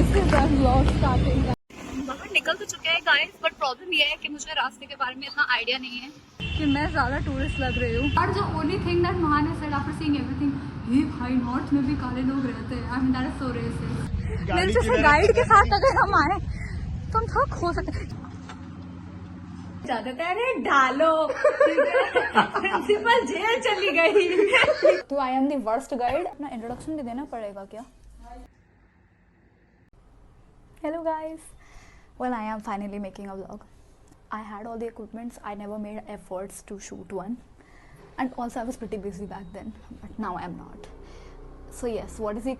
बाहर निकल तो चुके हैं गाइस, बट प्रॉब्लम ये है कि मुझे रास्ते के बारे में इतना आइडिया नहीं है कि मैं ज़्यादा टूरिस्ट लग रही हूँ। और जो only thing that Mahan has said after seeing everything, हे भाई नॉर्थ में भी काले लोग रहते हैं। I mean that is so racist. मेरे जैसे गाइड के साथ अगर हम आए तो हम थोड़ा खो सकते हैं। अरे डालो प्रिंसिपल जेल चली गई। तो आई एम द वर्स्ट गाइड। अपना इंट्रोडक्शन भी देना पड़ेगा क्या? Hello guys, well I am finally making a vlog. I had all the equipments, I never made efforts to shoot one, and also I was pretty busy back then, but now I am not. So yes, what is the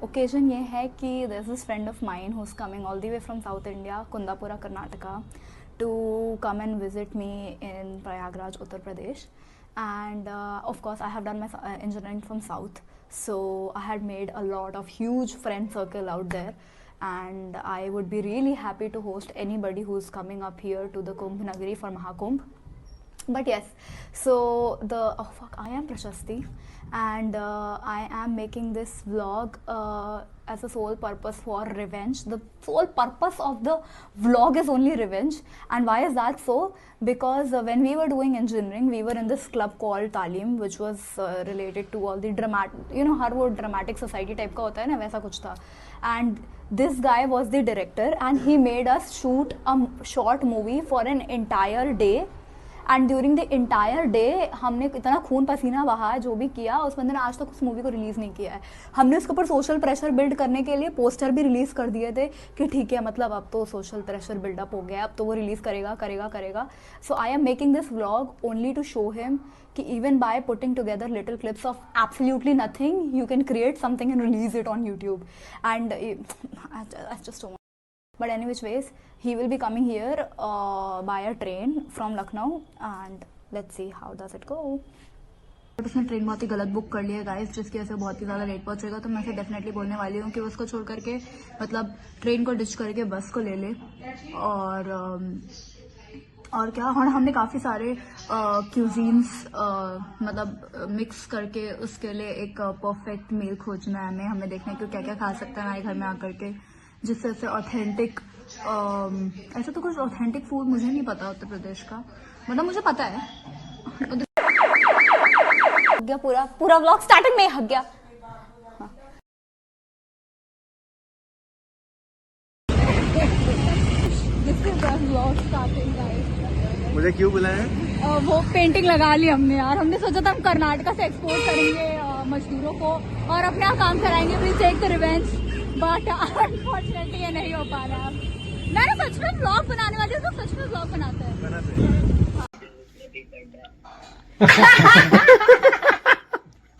occasion ये है कि there's this friend of mine who's coming all the way from South India, Kundapura, Karnataka, to come and visit me in Prayagraj, Uttar Pradesh. And of course I have done my engineering from South, so I had made a lot of huge friend circle out there. And I would be really happy to host anybody who's coming up here to the Kumbh Nagari for Mahakumbh. But yes, so I am Prashasti, and I am making this vlog as a sole purpose for revenge. The sole purpose of the vlog is only revenge. And why is that so? Because when we were doing engineering, we were in this club called Talim, which was related to all the dramatic, you know, हर वो dramatic society type का होता है ना, वैसा कुछ था. And this guy was the director, and he made us shoot a short movie for an entire day. And during the entire day हमने इतना खून पसीना बहा, जो भी किया उस बंदे ने आज तक उस मूवी को रिलीज़ नहीं किया है. हमने उसके ऊपर सोशल प्रेशर बिल्ड करने के लिए पोस्टर भी रिलीज़ कर दिए थे कि ठीक है, मतलब अब तो सोशल प्रेशर बिल्डअप हो गया, अब तो वो रिलीज़ करेगा. So I am making this vlog only to show him कि even by putting together little clips of absolutely nothing, you can create something and release it on YouTube. And I just don't. But any which ways, he will be coming here by a train from Lucknow, and let's see how does it go. But उसने train बहुत ही गलत book कर लिया guys, जिसकी वजह से बहुत ही ज़्यादा लेट पहुंचेगा. तो मैं उसे डेफिनेटली बोलने वाली हूँ कि उसको छोड़ करके, मतलब ट्रेन को डिच करके बस को ले ले. और क्या, और हमने काफ़ी सारे क्यूजीन्स मतलब मिक्स करके उसके लिए एक परफेक्ट मील खोजना है हमें देखने को क्या क्या खा सकते हैं हमारे घर में आकर के, जिससे से ऑथेंटिक. ऐसा तो कुछ ऑथेंटिक फूड मुझे नहीं पता उत्तर प्रदेश का, मतलब मुझे पता है. पूरा व्लॉग स्टार्टिंग में हक गया. मुझे क्यों बुलाया? वो पेंटिंग लगा ली हमने यार. हमने सोचा था हम कर्नाटका से एक्सपोर्ट करेंगे मजदूरों को और अपने यहाँ काम कराएंगे, will take the revenge. But unfortunately ये नहीं हो पा रहा है. मैंने सच में व्लॉग बनाने वाले तो सच में व्लॉग बनाते हैं.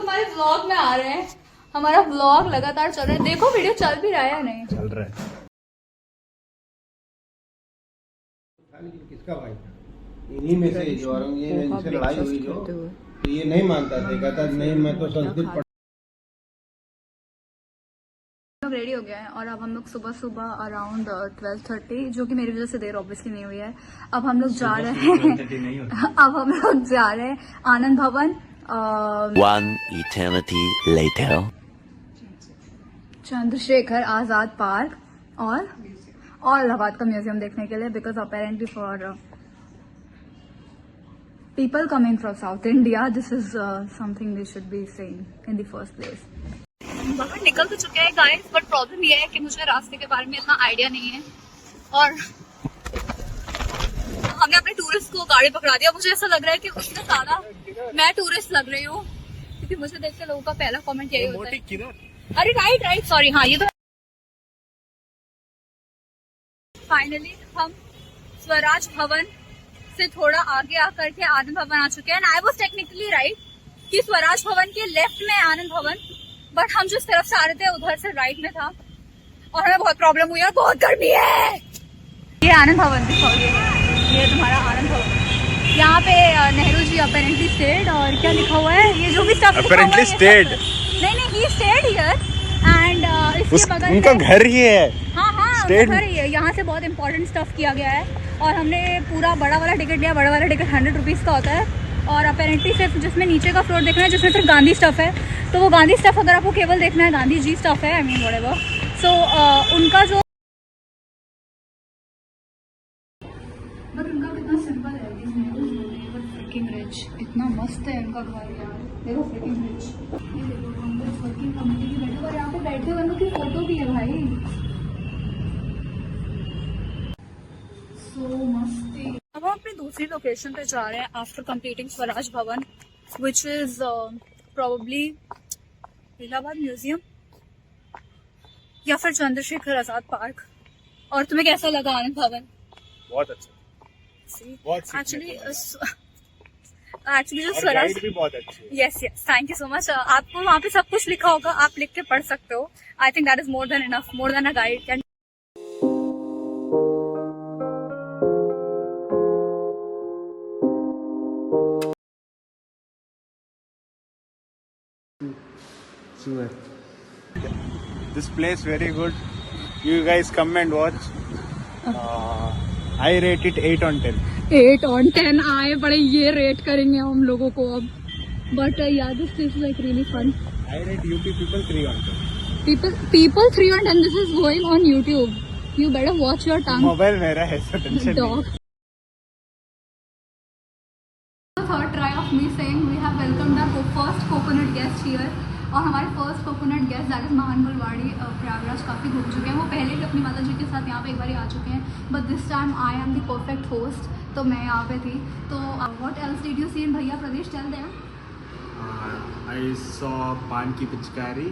हमारे व्लॉग में आ रहे हैं, हमारा व्लॉग लगातार चल रहा है. देखो वीडियो चल भी रहा है या नहीं? चल रहा है. किसका भाई था? इन्हीं में से जो और ये इनसे लड़ाई हुई जो, तो ये नहीं मानता था, कहता नहीं मैं तो संस्कृत. रेडी हो गया है और अब हम लोग सुबह अराउंड 12:30, जो कि मेरी वजह से देर ऑब्वियसली नहीं हुई है. अब हम लोग जा रहे हैं आनंद भवन. One eternity later. Chandrashekhar Azad park और इलाहाबाद का म्यूजियम देखने के लिए, because apparently for people coming from south India this is something they should be seeing in the first place. बाहर निकल तो चुके हैं गाइस, बट प्रॉब्लम ये है कि मुझे रास्ते के बारे में इतना आइडिया नहीं है. और हमने अपने टूरिस्ट को गाड़ी पकड़ा दिया. मुझे ऐसा लग रहा है कि उससे ज्यादा मैं टूरिस्ट लग रही हूँ, क्योंकि मुझे देख के लोगों का पहला कमेंट यही होता है. अरे राइट सॉरी, हाँ ये तो. फाइनली हम स्वराज भवन से थोड़ा आगे आकर के आनंद भवन आ चुके हैं. आई वॉज टेक्निकली राइट कि स्वराज भवन के लेफ्ट में आनंद भवन, बट हम जिस तरफ से आ रहे थे उधर से राइट में था और हमें बहुत प्रॉब्लम हुई और बहुत गर्मी है. ये आनंद भवन दिखाओगे, ये तुम्हारा आनंद भवन. यहाँ पे नेहरू जी अपेरेंटली स्टेड, और क्या लिखा हुआ है ये जो भी स्टफ अपेरेंटली स्टेड नहीं ही स्टेड हियर. एंड इसके बगल उनका घर ही है. हाँ घर ही है. यहाँ से बहुत इंपॉर्टेंट स्टफ किया गया है और हमने पूरा बड़ा वाला टिकट लिया. बड़ा वाला टिकट 100 रुपीज़ का होता है और अपेरेंटली सिर्फ जिसमें नीचे का फ्लोर देखना है, जिसमें सिर्फ गांधी स्टफ है, तो वो गांधी स्टफ अगर आपको केवल देखना है, गांधी जी स्टफ है, आई मीन व्हाटएवर. सो उनका जो बट उनका कितना सिंपल है, फ्रिकिंग रिच, इतना मस्त है उनका घर यार। देखो फ्रिकिंग रिच, ये देखो कांग्रेस वर्किंग कमेटी की बैठे, और यहाँ पे बैठे हुए लोग की फोटो भी है भाई। सो मस्ती। अब हम अपनी दूसरी लोकेशन पे जा रहे हैं आफ्टर कंप्लीटिंग स्वराज भवन, which is probably Allahabad museum या फिर चंद्रशेखर आजाद पार्क। और तुम्हें कैसा लगा आनंद भवन? बहुत अच्छा, बहुत एक्चुअली जो और स्वराज, गाइड भी बहुत अच्छी है। Yes yes, thank you so much. आपको वहाँ पे सब कुछ लिखा होगा, आप लिख के पढ़ सकते हो। आई think that is more than enough, more than a guide can. This place very good. You guys come and watch. I rate it 8 on 10. 8 on 10 आए बड़े, ये रेट करेंगे हम लोगों को अब। बट यार this place is like really fun. I rate UP people 3 on 10. People 3 on 10. This is going on YouTube. You better watch your tongue. Mobile मेरा है, so tension Dog. नहीं। The third try of me saying we have welcomed our first coconut guest here. और हमारे first coconut guest that is महान गुलवाड़ी प्रयागराज काफ़ी घूम चुके हैं। वो पहले भी अपनी माता जी के साथ यहाँ पे एक बार आ चुके हैं, but this time I am the perfect host, तो मैं यहाँ पे थी। तो what else did you see इन भैया प्रदेश, टेल देम। I saw पान की पिचकारी।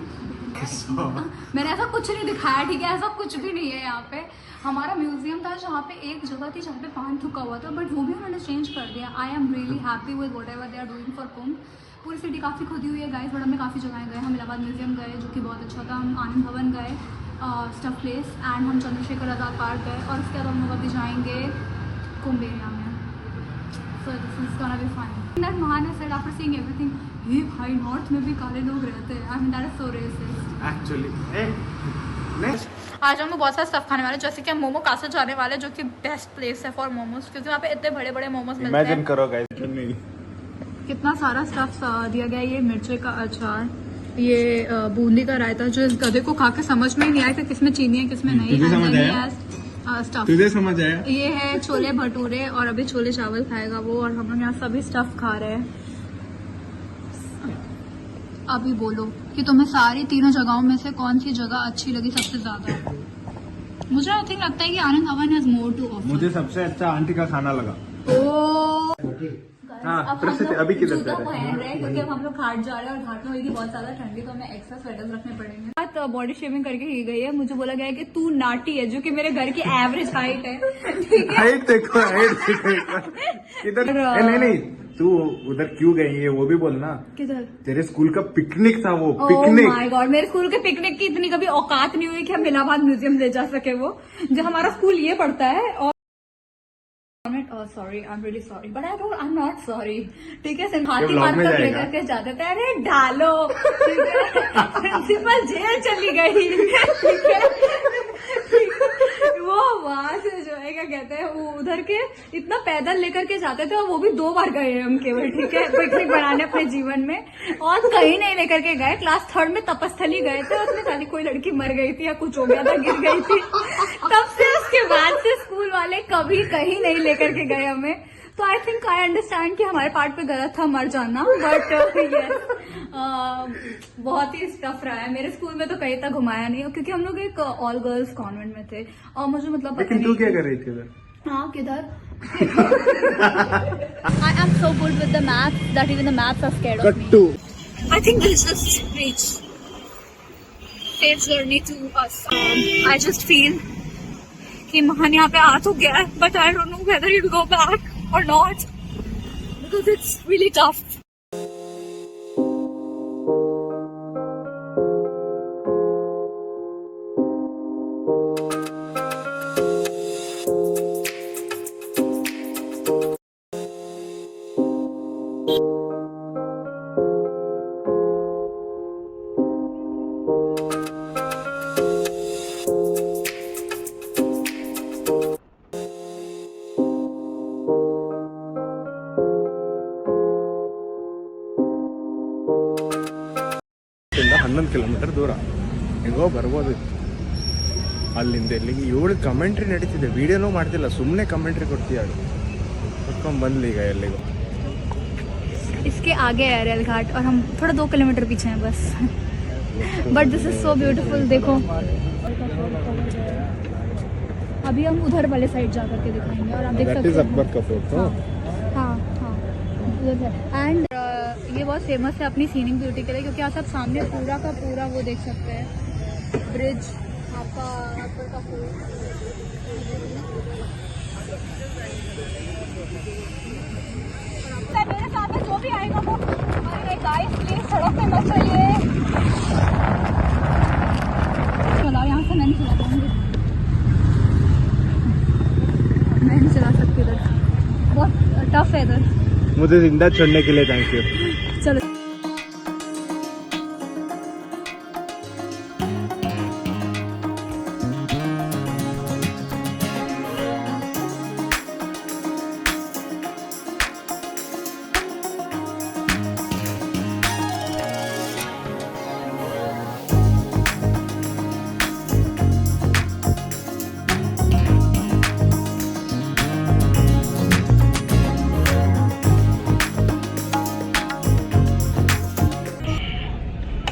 मैंने ऐसा कुछ नहीं दिखाया, ठीक है, ऐसा कुछ भी नहीं है। यहाँ पे हमारा म्यूजियम था जहाँ पे एक जगह थी जहाँ पे पान थुका हुआ था, बट वो भी उन्होंने चेंज कर दिया। I am really happy with whatever they are doing for Kumbh. पूरी सिटी काफ़ी खुदी हुई है गाइस, बट हमने काफ़ी जगह गए। हम इलाहाबाद म्यूजियम गए जो कि बहुत अच्छा था, हम आनंद भवन गए, स्टफ प्लेस, एंड हम चंद्रशेखर आजाद पार्क गए, और उसके बाद हम लोग अभी जाएंगे कुंभ एरिया में। So this is gonna be fun. That Mahan has said after seeing everything, ये भाई नॉर्थ में भी काले लोग रहते हैं। I mean that is so racist. Actually, next. आज हम बहुत सारा स्टफ खाने वाले, जैसे कि हम मोमो कासा जाने वाले, जो कि बेस्ट प्लेस है फॉर मोमोज, क्योंकि वहाँ पे इतने बड़े बड़े मोमोज मिलते हैं। Imagine करो guys, नहीं। कितना सारा स्टफ दिया गया है। ये मिर्चे का अचार, ये बूंदी का रायता, जो इस गधे को खा के समझ में ही नहीं आया कि किसमें चीनी है किसमें नहीं। तुझे समझ आया? स्टफ तुझे समझ आया? ये है छोले भटूरे, और अभी छोले चावल खाएगा वो, और हम लोग यहाँ सभी स्टफ खा रहे हैं। अभी बोलो कि तुम्हें सारी तीनों जगहों में से कौन सी जगह अच्छी लगी सबसे ज्यादा? मुझे आई थिंक लगता है कि आनंद भवन हैज मोर टू ऑफर। मुझे सबसे अच्छा आंटी का खाना लगा। हाँ, अब हम प्रसिद्ध लोग अभी किधर जूता जा रहे पहन रहे हैं क्योंकि अब हम लोग घाट जा रहे हैं, और घाट में होगी बहुत ज्यादा ठंडी, तो हमें एक्स्ट्रा स्वेटर्स रखने पड़ेंगे। तो बॉडी शेविंग करके की गई है। मुझे बोला गया है कि तू नाटी है, जो कि मेरे घर की एवरेज हाइट है, ठीक है। हाइट देखो, हाइट देखो इधर। नहीं, तू उधर क्यों गई है वो भी बोलना। किधर? तेरे स्कूल का पिकनिक था वो, ओह पिकनिक। माय गॉड, मेरे स्कूल के पिकनिक की इतनी कभी औकात नहीं हुई कि हम इलाहाबाद म्यूजियम ले जा सके। वो जो हमारा स्कूल ये पढ़ता है, और sorry, I am really sorry, but I am not sorry, ठीक है। सिंहाती मार कर लेकर के जाते थे, अरे डालो, ठीक है। प्रिंसिपल जेल चली गई, ठीक है। वो वहां से जो है क्या कहते हैं, वो उधर के इतना पैदल लेकर के जाते थे, और वो भी 2 बार गए हम केवल, ठीक है, पिकनिक बनाने अपने जीवन में, और कहीं नहीं लेकर के गए। क्लास 3 में तपस्थली गए थे, उसमें साली कोई लड़की मर गई थी या कुछ हो गया था, गिर गई थी। तब से उसके बाद से स्कूल वाले कभी कहीं नहीं लेकर के गए हमें। तो आई थिंक आई अंडरस्टैंड कि हमारे पार्ट पे गलत था मर जाना, बट यस बहुत ही स्टफ रहा है। मेरे स्कूल में तो कहीं तक घुमाया नहीं, क्योंकि हम लोग एक ऑल गर्ल्स कॉन्वेंट में थे, और मुझे मतलब पता लेकिन तू क्या कर रही थी उधर? हाँ, किधर? I am so good with the maps that even the maps are scared of me. I think this is reach safe journey to us. I just feel कि महान यहाँ पे आ तो गया है, but I don't know whether he'll go back or not because it's really tough. ಇಂದ 11 kilometre ದೂರ ಹೆಂಗೋ ಬರ್ಬೋದು. ಅಲ್ಲಿಂದ ಇಲ್ಲಿಗೆ 7 ಕಮೆಂಟ್ರಿ ನಡೀತಿದೆ, ವಿಡಿಯೋನೂ ಮಾಡ್ತಿಲ್ಲ, ಸುಮ್ಮನೆ ಕಮೆಂಟ್ರಿ ಕೊಡ್ತೀಯಾಳು. ಕುತ್ಕೊಂಡು ಬಂದ್ಲಿ ಈಗ ಎಲ್ಲಿಗೂ. इसके आगे है रेल घाट और हम थोड़ा 2 किलोमीटर पीछे हैं बस. But this is so beautiful. देखो अभी हम उधर वाले साइड जा करके दिखाएंगे और आप देख सकते हैं अकबर का फोटो. हाँ हाँ एंड ये बहुत फेमस है अपनी सीनिंग ब्यूटी के लिए, क्योंकि आप सब सामने पूरा का पूरा वो देख सकते हैं. ब्रिज आपका अकबर का फोर्ट. मेरे साथ में जो भी आएगा वो अरे गाइस प्लीज सड़क पे मत चलिए. चलाओ, यहाँ से मैं नहीं चला पाऊंगी, मैं नहीं चला सकती इधर, बहुत टफ है इधर. मुझे जिंदा छोड़ने के लिए थैंक यू. चलो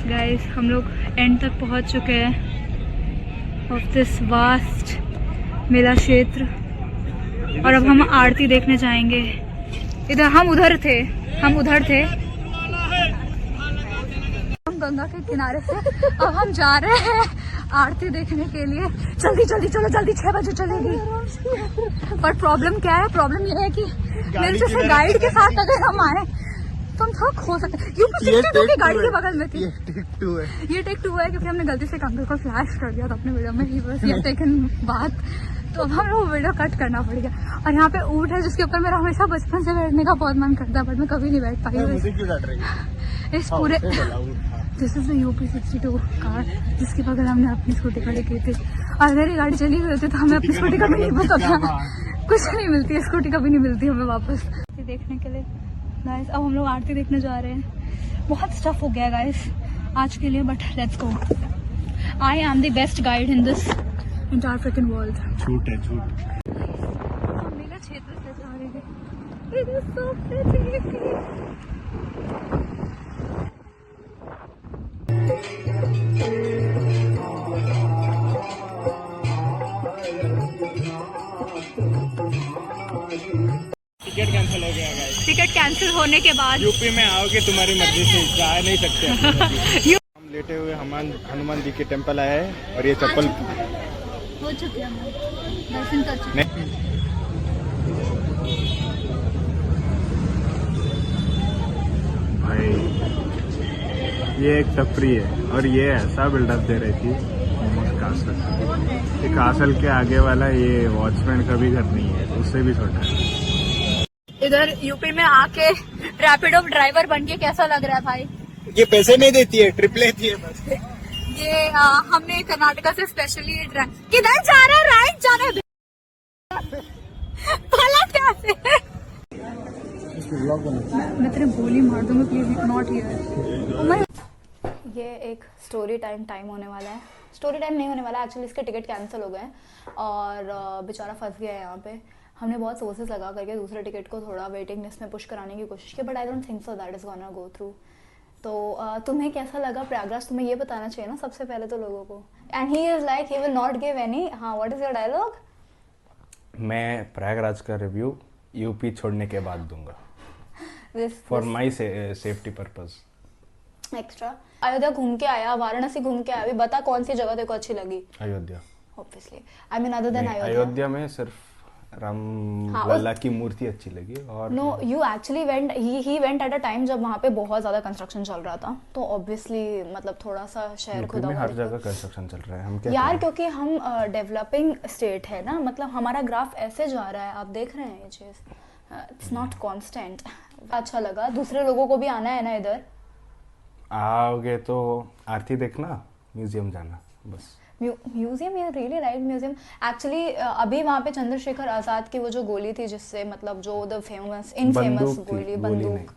गाइस हम लोग एंड तक पहुंच चुके हैं ऑफ दिस वास्ट मेला क्षेत्र, और अब हम आरती देखने जाएंगे. इधर हम उधर थे हम गंगा के किनारे से अब हम जा रहे हैं आरती देखने के लिए. जल्दी जल्दी चलो, जल्दी 6 बजे चलेगी. पर प्रॉब्लम क्या है? प्रॉब्लम ये है कि मेरे जैसे गाइड के साथ अगर हम आए तो हम थोड़ा खो सकते हैं. UP62 की गाड़ी के बगल में थी. ये टेक 2 है. ये टेक 2 है क्योंकि हमने गलती से कंप्यूटर को फ्लैश कर दिया था अपने वीडियो में. ही बस ये टेकन बात, तो अब हम लोग वीडियो कट करना पड़ेगा. और यहाँ पे ऊँट है जिसके ऊपर मेरा हमेशा बचपन से बैठने का बहुत मन करता है, बट मैं कभी नहीं बैठ पाई. मुझे क्यों डांट रही है? इस पूरे this is the UP62 car जिसके बगल हमने अपनी स्कूटी खड़ी की थी. और अगर ये गाड़ी चली गई होती तो हमें अपनी स्कूटी कभी नहीं पता था. कुछ नहीं मिलती है, स्कूटी कभी नहीं मिलती हमें वापस. ये देखने के लिए गाइस अब हम लोग आरती देखने जा रहे हैं. बहुत स्टफ हो गया गाइस आज के लिए, but let's go. I am the best guide in this entire fricking world. झूठ है, झूठ. हम मेला क्षेत्र से जा रहे हैं. It is so pretty. Ticket cancel हो गया गाइस. टिकट कैंसिल होने के बाद यूपी में आओगे तुम्हारी मर्जी से, जा नहीं सकते. हम लेटे हुए हनुमान जी के टेम्पल आए हैं और ये चप्पल हो चुके हैं, हम दर्शन कर चुके हैं. भाई ये एक टपरी है और ये ऐसा बिल्डअप दे रही थी कासल. ये कासल के आगे वाला ये वॉचमैन का भी घर नहीं है, उससे भी छोटा है. इधर यूपी में आके रैपिडो ड्राइवर बन के कैसा लग रहा है भाई? ये पैसे नहीं देती है, ट्रिप लेती है बस. ये हमने कर्नाटका से स्पेशली किधर जा रहा है? राइट जा रहा है. पलट कैसे? मैं तेरे गोली मार दूंगा, प्लीज नॉट हियर. ये एक स्टोरी टाइम होने वाला है. स्टोरी टाइम नहीं होने वाला एक्चुअली, इसके टिकट कैंसिल हो गए हैं और बेचारा फंस गया है यहाँ पे. हमने बहुत सोर्सेस लगा करके दूसरे टिकट को थोड़ा वेटिंग लिस्ट में पुश कराने की कोशिश की, but I don't think so that is gonna go through. तो तुम्हें कैसा लगा प्रयागराज? तुम्हें ये बताना चाहिए ना सबसे पहले तो लोगों को. And he is like he will not give any. हाँ, व्हाट इज योर डायलॉग? मैं प्रयागराज का रिव्यू यूपी छोड़ने के बाद दूंगा, for my safety purpose. Extra Ayodhya घूम के आया, वाराणसी घूम के आया, अभी बता कौन सी जगह तेरे को अच्छी लगी? Ayodhya. Obviously I mean other than Ayodhya में सिर्फ राम लल्ला की मूर्ति अच्छी लगी. और no, you actually went he went at a time जब वहाँ पे बहुत ज्यादा कंस्ट्रक्शन चल रहा था, तो ऑब्वियसली मतलब थोड़ा सा शहर खुदा में हर जगह कंस्ट्रक्शन चल रहा है. हम क्या यार करें? क्योंकि हम डेवलपिंग स्टेट है ना, मतलब हमारा ग्राफ ऐसे जा रहा है, आप देख रहे हैं ये चीज. It's not constant. अच्छा लगा. दूसरे लोगों को भी आना है ना इधर. आओगे तो आरती देखना, म्यूजियम जाना, बस. म्यूजियम, या रियली राइट म्यूजियम. एक्चुअली अभी वहाँ पे चंद्रशेखर आजाद की वो जो गोली थी जिससे मतलब जो द फेमस इनफेमस गोली बंदूक,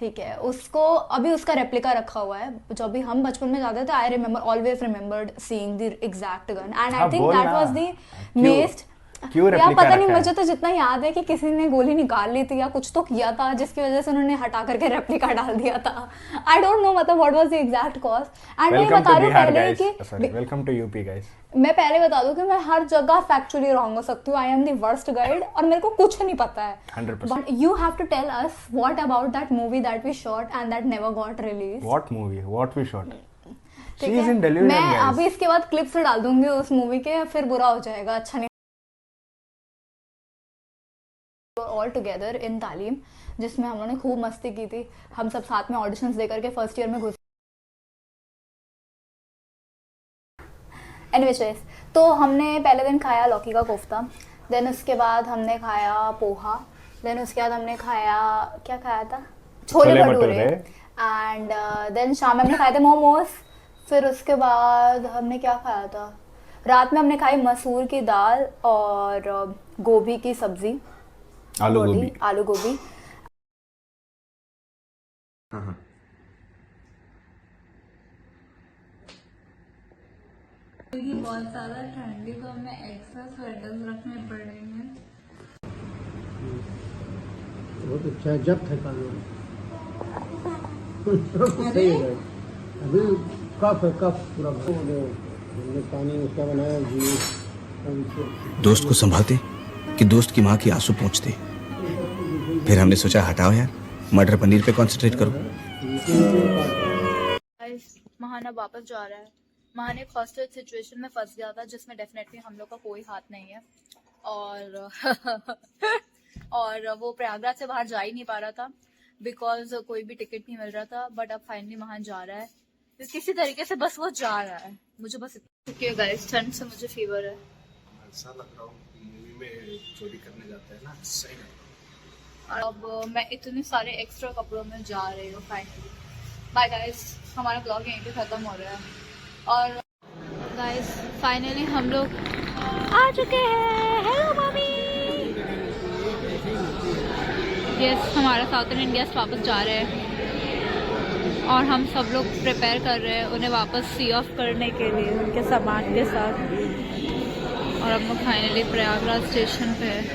ठीक है, उसको अभी उसका रेप्लिका रखा हुआ है। जब भी हम बचपन में जाते थे, I remember, always remembered seeing the exact gun, and I think that was the best. क्यों यार रेप्लिका पता नहीं, रखा है? मुझे तो जितना याद है कि किसी ने गोली निकाल ली थी या कुछ तो किया था, जिसकी वजह से उन्होंने हटा करके रेप्लिका डाल दिया था। आई डोंट नो मतलब what was the exact cause. And मैं बता रही हूँ पहले कि वेलकम टू यूपी गाइस। मैं पहले बता दूं कि मैं हर जगह फैक्चुअली रॉन्ग हो सकती हूँ। I am the worst guide और मेरे को कुछ नहीं पता है। 100%। But you have to tell us what about that movie that we shot and that never got release. What movie, what we shot? ठीक शी इज है, इन डेल्यूजन मैं गाइस। अभी इसके बाद क्लिप्स डाल दूंगी उस मूवी के, फिर बुरा हो जाएगा, अच्छा नहीं। ऑल टुगेदर इन तालीम, जिसमें हम लोगों ने खूब मस्ती की थी। हम सब साथ में ऑडिशंस दे करके फर्स्ट ईयर में घुस। एनीवेज, तो हमने पहले दिन खाया लौकी का कोफ्ता, देन उसके बाद हमने खाया पोहा, देन उसके बाद हमने खाया, क्या खाया था, छोले भटूरे, एंड देन शाम में हमने खाए थे मोमोज। फिर उसके बाद हमने क्या खाया था, रात में हमने खाई मसूर की दाल और गोभी की सब्जी, आलू गोभी। आलू गोभी। क्योंकि बहुत ज़्यादा ठंडी, तो हमें एक्स्ट्रा स्वेटर्स रखने पड़ेंगे। बहुत अच्छा है, जब थका लो सही है। अभी कफ है, कफ पूरा हमने पानी उसका बनाया जी। दोस्त को संभालते कि दोस्त की माँ की आंसू पहुंचते। फिर हमने सोचा हटाओ यार, मटर पनीर पे कंसंट्रेट करो। महान अब वापस जा रहा है। महान एक हॉस्टेज सिचुएशन में फंस गया था, जिसमें डेफिनेटली हम लोग का कोई हाथ नहीं है, और और वो प्रयागराज से बाहर जा ही नहीं पा रहा था बिकॉज कोई भी टिकट नहीं मिल रहा था। बट अब फाइनली महान जा रहा है, तो किसी तरीके से बस वो जा रहा है। मुझे बस इतना गाइस, ठंड से मुझे फीवर है। ऐसा लग रहा हूँ मूवी में चोरी करने जाते हैं ना, सही लग रहा है। अब मैं इतने सारे एक्स्ट्रा कपड़ों में जा रही हूँ फाइनली। बाय गाइस, हमारा ब्लॉग यहीं पे खत्म हो रहा है। और गाइस फाइनली हम लोग आ चुके हैं। Hello mummy. यस, हमारा साउथ इंडियन गेस्ट वापस जा रहे हैं और हम सब लोग प्रिपेयर कर रहे हैं उन्हें वापस सी ऑफ करने के लिए उनके सामान के साथ। और हम लोग फाइनली प्रयागराज स्टेशन पे हैं।